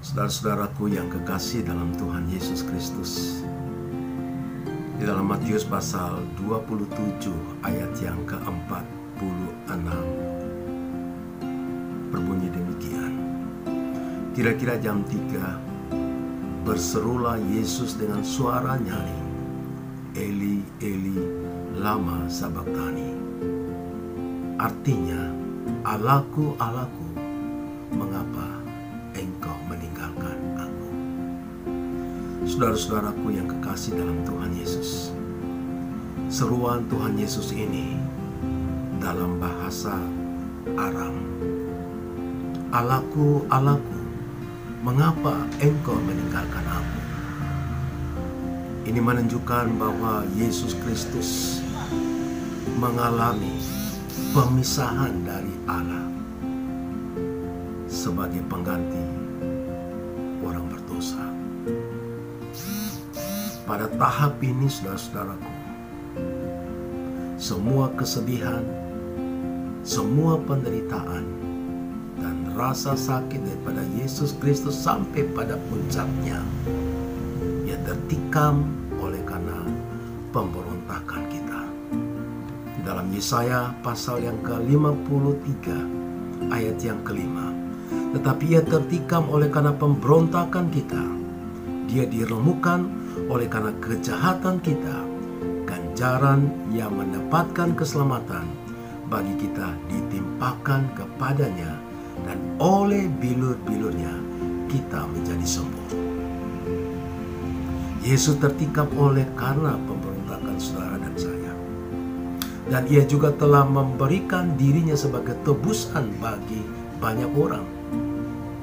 Saudara-saudaraku yang kekasih dalam Tuhan Yesus Kristus, di dalam Matius pasal 27 ayat yang ke-46 berbunyi demikian. Kira-kira jam 3 berserulah Yesus dengan suara nyaring, Eli, Eli, lama sabachthani. Artinya, Allahku, Allahku, mengapa Engkau meninggalkan aku? Saudara-saudaraku yang kekasih dalam Tuhan Yesus, seruan Tuhan Yesus ini dalam bahasa Aram, Allahku, Allahku, mengapa Engkau meninggalkan aku? Ini menunjukkan bahwa Yesus Kristus mengalami pemisahan dari Allah sebagai pengganti orang berdosa. Pada tahap ini, saudara-saudaraku, semua kesedihan, semua penderitaan, dan rasa sakit daripada Yesus Kristus sampai pada puncaknya, ia tertikam oleh karena pemberontakan kita. Dalam Yesaya pasal yang ke-53 ayat yang ke-5, tetapi ia tertikam oleh karena pemberontakan kita, dia diremukkan oleh karena kejahatan kita, ganjaran yang mendapatkan keselamatan bagi kita ditimpakan kepadanya, dan oleh bilur-bilurnya kita menjadi sembuh. Yesus tertikam oleh karena pemberontakan saudara dan saya, dan ia juga telah memberikan dirinya sebagai tebusan bagi banyak orang.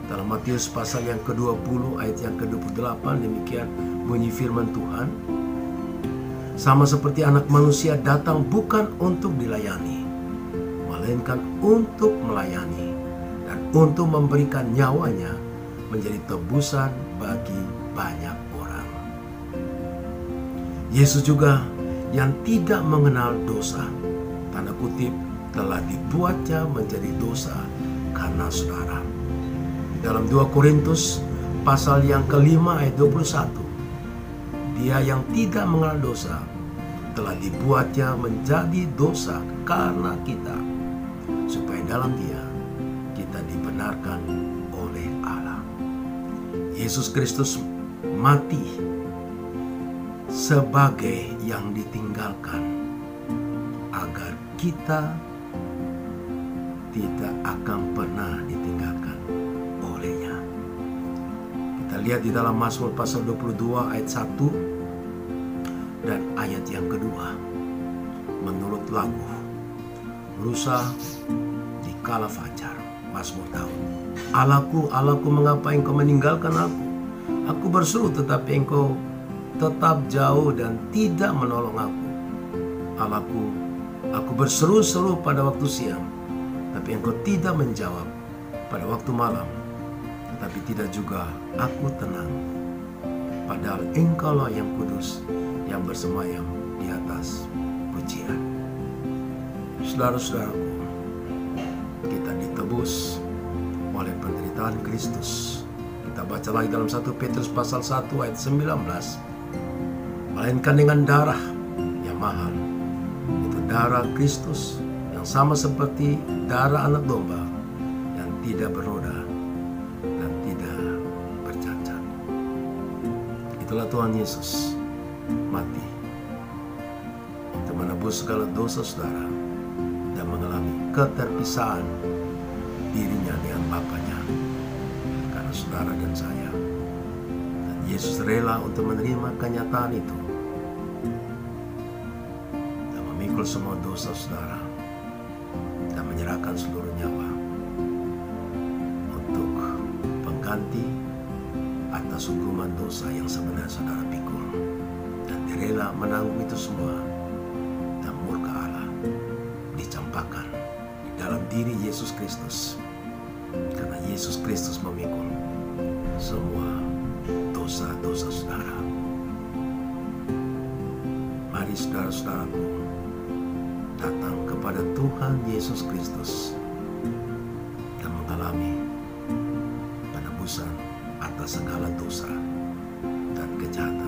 Dalam Matius pasal yang ke-20 ayat yang ke-28 demikian bunyi firman Tuhan, sama seperti anak manusia datang bukan untuk dilayani, melainkan untuk melayani dan untuk memberikan nyawanya menjadi tebusan bagi banyak orang. Yesus juga yang tidak mengenal dosa, tanda kutip, telah dibuatnya menjadi dosa karena saudara. Dalam 2 Korintus pasal yang ke-5 ayat 21, dia yang tidak mengenal dosa telah dibuatnya menjadi dosa karena kita, supaya dalam dia kita dibenarkan oleh Allah. Yesus Kristus mati sebagai yang ditinggalkan agar kita tidak akan pernah ditinggalkan olehnya. Kita lihat di dalam Mazmur pasal 22 ayat 1 dan ayat yang kedua. Menurut lagu Rusa di kala fajar, Mazmur Daud, Allahku, Allahku, mengapa Engkau meninggalkan aku? Aku berseru tetapi Engkau tetap jauh dan tidak menolong aku. Allahku, aku berseru-seru pada waktu siang, tapi Engkau tidak menjawab. Pada waktu malam, tetapi tidak juga aku tenang. Padahal Engkaulah yang kudus, yang bersemayam di atas pujian. Saudara-saudaraku, kita ditebus oleh penderitaan Kristus. Kita baca lagi dalam 1 Petrus pasal 1 ayat 19. Melainkan dengan darah yang mahal, itu darah Kristus yang sama seperti darah anak domba yang tidak bernoda dan tidak bercacat. Itulah Tuhan Yesus mati untuk menebus segala dosa saudara dan mengalami keterpisahan dirinya dengan Bapanya karena saudara dan saya. Dan Yesus rela untuk menerima kenyataan itu dan memikul semua dosa saudara dan menyerahkan seluruh nyawa untuk pengganti atas hukuman dosa yang sebenarnya saudara pikul, dan direla menanggung itu semua, dan murka Allah dicampakkan di dalam diri Yesus Kristus, karena Yesus Kristus memikul semua dosa-dosa saudara. Mari saudara-saudaraku datang kepada Tuhan Yesus Kristus dan mengalami penebusan atas segala dosa dan kejahatan